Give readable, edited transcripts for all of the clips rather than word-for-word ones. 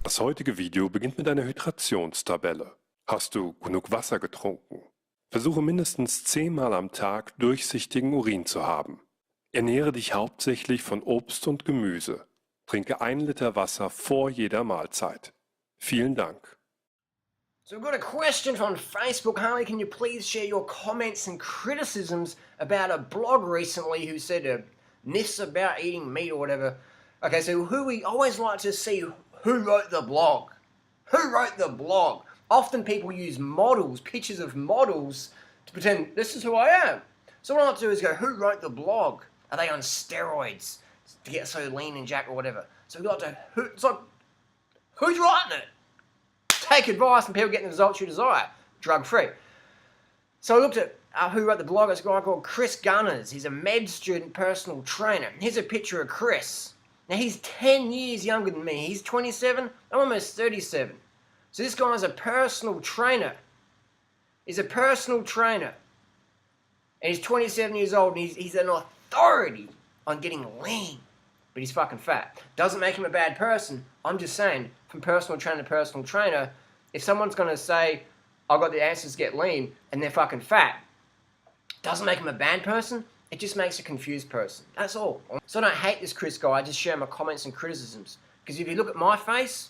Das heutige Video beginnt mit einer Hydrationstabelle. Hast du genug Wasser getrunken? Versuche mindestens 10 Mal am Tag durchsichtigen Urin zu haben. Ernähre dich hauptsächlich von Obst und Gemüse. Trinke 1 Liter Wasser vor jeder Mahlzeit. Vielen Dank. So we've got a question from Facebook. Harley, can you please share your comments and criticisms about a blog recently who said myths about eating meat or whatever? Okay, so who we always like to see who wrote the blog. Who wrote the blog? Often people use models, pictures of models, to pretend this is who I am. So what I like to do is go, who wrote the blog? Are they on steroids to get so lean and jacked or whatever? So we got to, it's like, who's writing it? Take advice and people getting the results you desire. Drug-free. So I looked at who wrote the blog. It's a guy called Chris Gunners. He's a med student personal trainer. Here's a picture of Chris. Now he's 10 years younger than me. He's 27. I'm almost 37. So this guy's a personal trainer. He's a personal trainer. And he's 27 years old and he's an authority on getting lean. But he's fucking fat. Doesn't make him a bad person. I'm just saying, from personal trainer to personal trainer, if someone's going to say, I've got the answers to get lean, and they're fucking fat, doesn't make him a bad person. It just makes a confused person. That's all. So I don't hate this Chris guy. I just share my comments and criticisms. Because if you look at my face,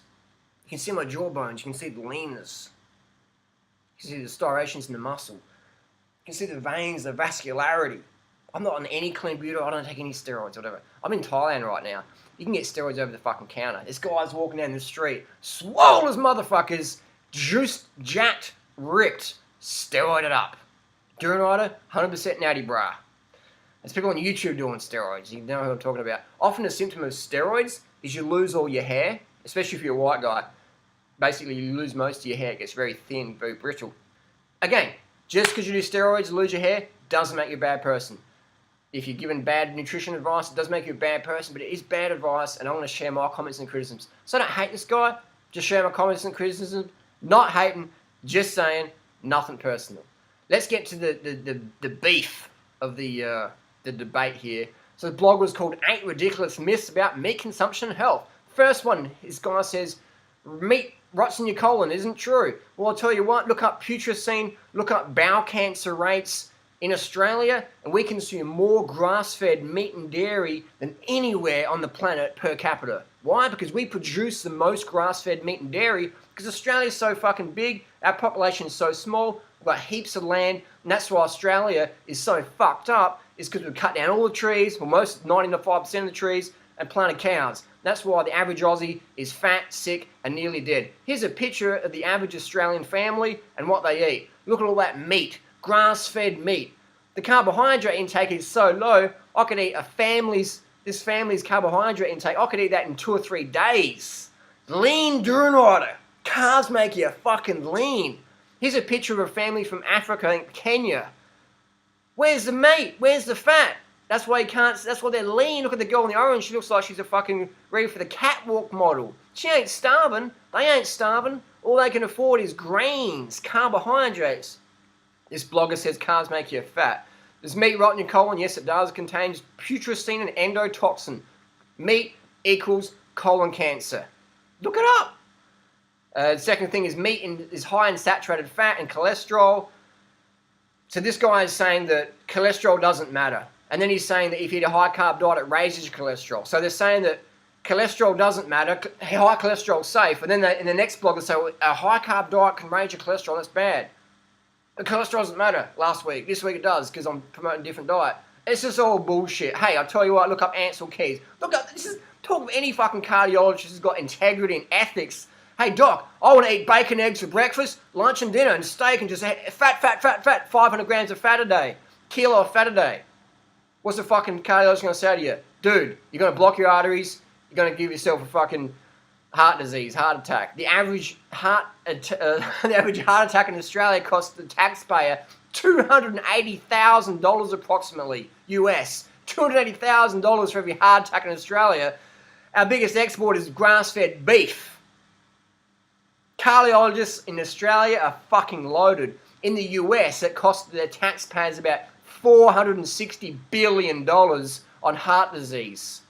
you can see my jawbones. You can see the leanness. You can see the striations in the muscle. You can see the veins, the vascularity. I'm not on any clean beauty. I don't take any steroids or whatever. I'm in Thailand right now. You can get steroids over the fucking counter. This guy's walking down the street, swole as motherfuckers, juiced, jacked, ripped, steroided up. Durinider, 100% natty bra. There's people on YouTube doing steroids. You know who I'm talking about. Often a symptom of steroids is you lose all your hair, especially if you're a white guy. Basically, you lose most of your hair. It gets very thin, very brittle. Again, just because you do steroids and lose your hair doesn't make you a bad person. If you're given bad nutrition advice, it does make you a bad person, but it is bad advice, and I want to share my comments and criticisms. So I don't hate this guy, just share my comments and criticisms. Not hating, just saying, nothing personal. Let's get to the beef of the debate here. So the blog was called 8 Ridiculous Myths About Meat Consumption and Health. First one, this guy says, meat rots in your colon isn't true. Well, I'll tell you what, look up putrescine, look up bowel cancer rates. In Australia, and we consume more grass-fed meat and dairy than anywhere on the planet per capita. Why? Because we produce the most grass-fed meat and dairy because Australia's so fucking big, our population is so small, we've got heaps of land, and that's why Australia is so fucked up, is because we've cut down all the trees, well most 95% of the trees, and planted cows. That's why the average Aussie is fat, sick, and nearly dead. Here's a picture of the average Australian family and what they eat. Look at all that meat. Grass-fed meat. The carbohydrate intake is so low, I could eat this family's carbohydrate intake, I could eat that in 2 or 3 days. Lean Durinider. Carbs make you fucking lean. Here's a picture of a family from Africa in Kenya. Where's the meat? Where's the fat? That's why that's why they're lean. Look at the girl in the orange. She looks like she's a fucking ready for the catwalk model. She ain't starving. They ain't starving. All they can afford is grains, carbohydrates. This blogger says carbs make you fat. Does meat rot in your colon? Yes, it does. It contains putrescine and endotoxin. Meat equals colon cancer. Look it up. The second thing is meat is high in saturated fat and cholesterol. So this guy is saying that cholesterol doesn't matter. And then he's saying that if you eat a high-carb diet, it raises your cholesterol. So they're saying that cholesterol doesn't matter, high cholesterol is safe. And then in the next blog, they say, well, a high-carb diet can raise your cholesterol, that's bad. The cholesterol doesn't matter last week. This week it does because I'm promoting a different diet. It's just all bullshit. Hey, I'll tell you what, look up Ansel Keys. Look up, talk of any fucking cardiologist who's got integrity and ethics. Hey, doc, I want to eat bacon, eggs for breakfast, lunch and dinner, and steak and just fat, 500 grams of fat a day. Kilo of fat a day. What's the fucking cardiologist going to say to you? Dude, you're going to block your arteries, you're going to give yourself a fucking heart disease, heart attack. The average heart attack in Australia costs the taxpayer $280,000 approximately, US. $280,000 for every heart attack in Australia. Our biggest export is grass-fed beef. Cardiologists in Australia are fucking loaded. In the US, it costs their taxpayers about $460 billion on heart disease.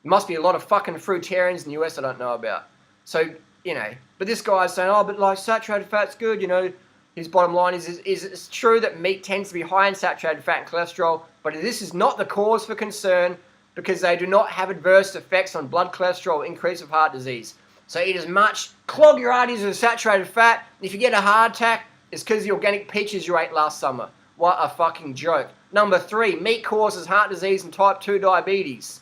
There must be a lot of fucking fruitarians in the US I don't know about. So, you know, but this guy's saying, oh, but like saturated fat's good, you know. His bottom line is it's true that meat tends to be high in saturated fat and cholesterol, but this is not the cause for concern because they do not have adverse effects on blood cholesterol or increase of heart disease. So eat as much, clog your arteries with saturated fat. If you get a heart attack, it's because of the organic peaches you ate last summer. What a fucking joke. Number 3, meat causes heart disease and type 2 diabetes.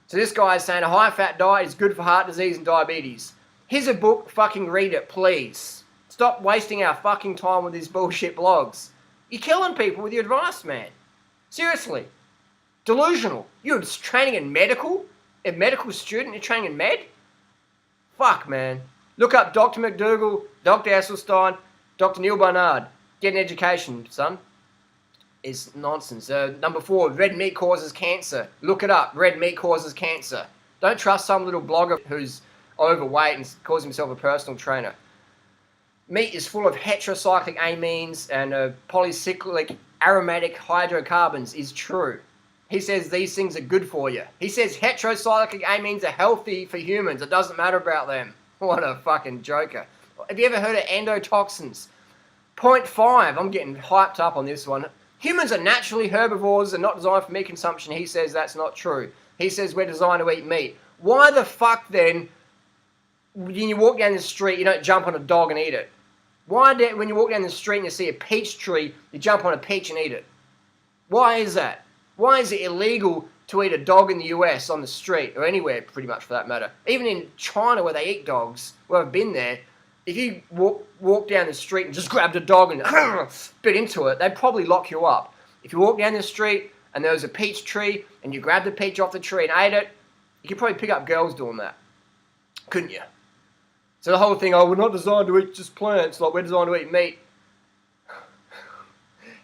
So this guy is saying a high-fat diet is good for heart disease and diabetes. Here's a book, fucking read it, please. Stop wasting our fucking time with these bullshit blogs. You're killing people with your advice, man. Seriously. Delusional. You're training in medical? A medical student, you're training in med? Fuck, man. Look up Dr. McDougall, Dr. Esselstyn, Dr. Neil Barnard. Get an education, son. It's nonsense. Number 4, red meat causes cancer. Look it up. Red meat causes cancer. Don't trust some little blogger who's overweight and calls himself a personal trainer. Meat is full of heterocyclic amines and polycyclic aromatic hydrocarbons is true. He says these things are good for you. He says heterocyclic amines are healthy for humans. It doesn't matter about them. What a fucking joker. Have you ever heard of endotoxins? Point 5, I'm getting hyped up on this one. Humans are naturally herbivores and not designed for meat consumption. He says that's not true. He says we're designed to eat meat. Why the fuck then, when you walk down the street, you don't jump on a dog and eat it? Why when you walk down the street and you see a peach tree, you jump on a peach and eat it? Why is that? Why is it illegal to eat a dog in the US on the street, or anywhere pretty much for that matter? Even in China where they eat dogs, where I've been there, if you walk down the street and just grabbed a dog and spit into it, they'd probably lock you up. If you walk down the street and there was a peach tree and you grabbed the peach off the tree and ate it, you could probably pick up girls doing that. Couldn't you? So the whole thing, oh, we're not designed to eat just plants, like we're designed to eat meat.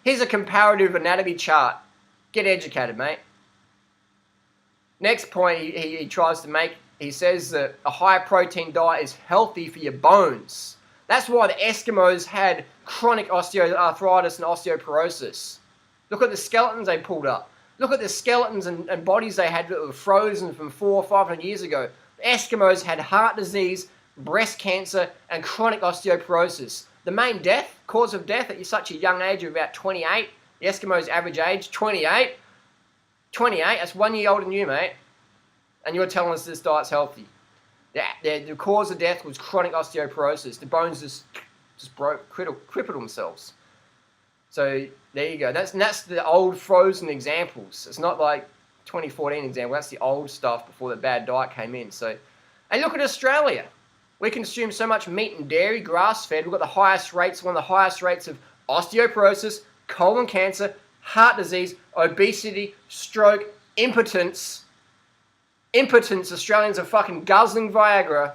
Here's a comparative anatomy chart. Get educated, mate. Next point he tries to make, he says that a high protein diet is healthy for your bones. That's why the Eskimos had chronic osteoarthritis and osteoporosis. Look at the skeletons they pulled up. Look at the skeletons and bodies they had that were frozen from 400 or 500 years ago. The Eskimos had heart disease, breast cancer, and chronic osteoporosis. The main cause of death at such a young age of about 28, the Eskimos' average age, 28. 28, that's 1 year older than you, mate. And you're telling us this diet's healthy. The cause of death was chronic osteoporosis. The bones just broke, crippled themselves. So there you go. That's the old frozen examples. It's not like 2014 example. That's the old stuff before the bad diet came in. So, and look at Australia. We consume so much meat and dairy, grass-fed. We've got the highest rates, one of the highest rates of osteoporosis, colon cancer, heart disease, obesity, stroke, impotence. Australians are fucking guzzling Viagra.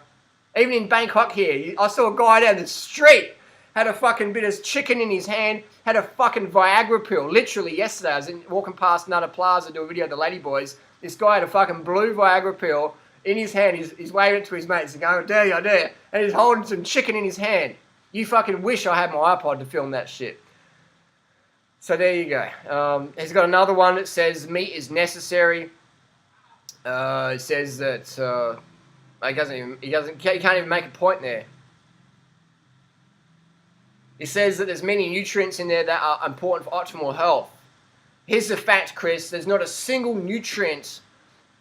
Even in Bangkok here, I saw a guy down the street, had a fucking bit of chicken in his hand, had a fucking Viagra pill. Literally yesterday, I was walking past Nutter Plaza to do a video of the Ladyboys. This guy had a fucking blue Viagra pill in his hand. He's waving it to his mates and going, I dare you, I dare you. And he's holding some chicken in his hand. You fucking wish I had my iPod to film that shit. So there you go. He's got another one that says meat is necessary. It says that he can't even make a point there. He says that there's many nutrients in there that are important for optimal health. Here's the fact, Chris. There's not a single nutrient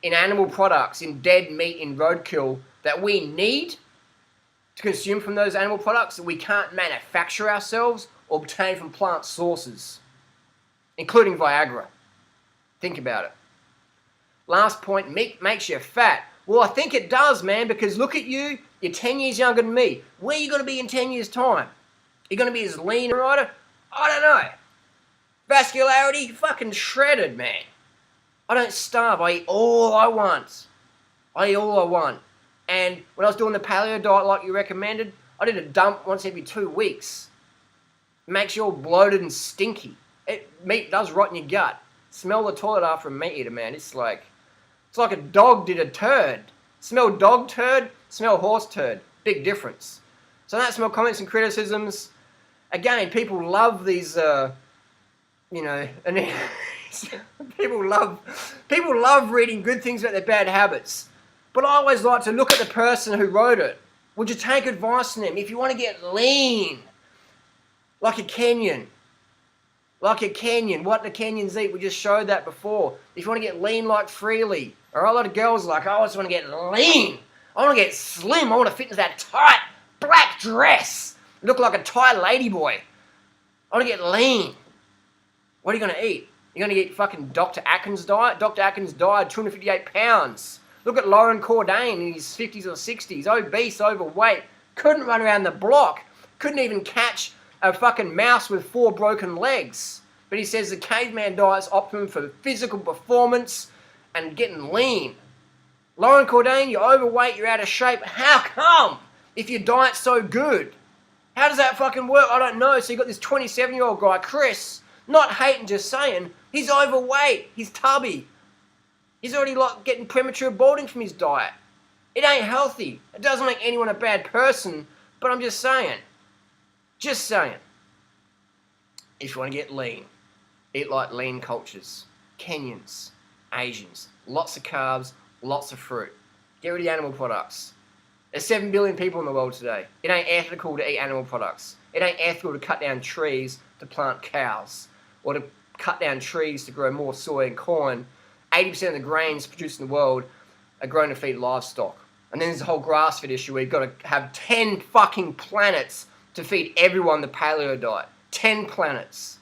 in animal products, in dead meat, in roadkill, that we need to consume from those animal products that we can't manufacture ourselves or obtain from plant sources, including Viagra. Think about it. Last point, meat makes you fat. Well, I think it does, man, because look at you. You're 10 years younger than me. Where are you going to be in 10 years' time? You're going to be as lean a rider? I don't know. Vascularity? Fucking shredded, man. I don't starve. I eat all I want. And when I was doing the paleo diet like you recommended, I did a dump once every 2 weeks. It makes you all bloated and stinky. Meat does rot in your gut. Smell the toilet after a meat eater, man. It's like a dog did a turd. Smell dog turd, smell horse turd. Big difference. So that's my comments and criticisms. Again, people love these, you know, and people love reading good things about their bad habits. But I always like to look at the person who wrote it. Would you take advice from them? If you want to get lean, like a Kenyan, what the Kenyans eat, we just showed that before. If you want to get lean like Freely, or a lot of girls are like, oh, I just want to get lean. I want to get slim. I want to fit into that tight black dress. Look like a Thai ladyboy. I want to get lean. What are you going to eat? You're going to eat fucking Dr. Atkins' diet? Dr. Atkins died 258 pounds. Look at Lauren Cordain in his 50s or 60s, obese, overweight, couldn't run around the block, couldn't even catch a fucking mouse with 4 broken legs. But he says the caveman diet's optimum for physical performance and getting lean. Lauren Cordain, you're overweight, you're out of shape. How come? If your diet's so good. How does that fucking work? I don't know. So you got this 27-year-old guy, Chris, not hating, just saying, he's overweight, he's tubby. He's already like getting premature balding from his diet. It ain't healthy. It doesn't make anyone a bad person, but I'm just saying. Just saying. If you want to get lean, eat like lean cultures. Kenyans, Asians, lots of carbs, lots of fruit. Get rid of the animal products. There's 7 billion people in the world today. It ain't ethical to eat animal products. It ain't ethical to cut down trees to plant cows or to cut down trees to grow more soy and corn. 80% of the grains produced in the world are grown to feed livestock. And then there's the whole grass-fed issue where you've got to have 10 fucking planets to feed everyone the paleo diet. 10 planets.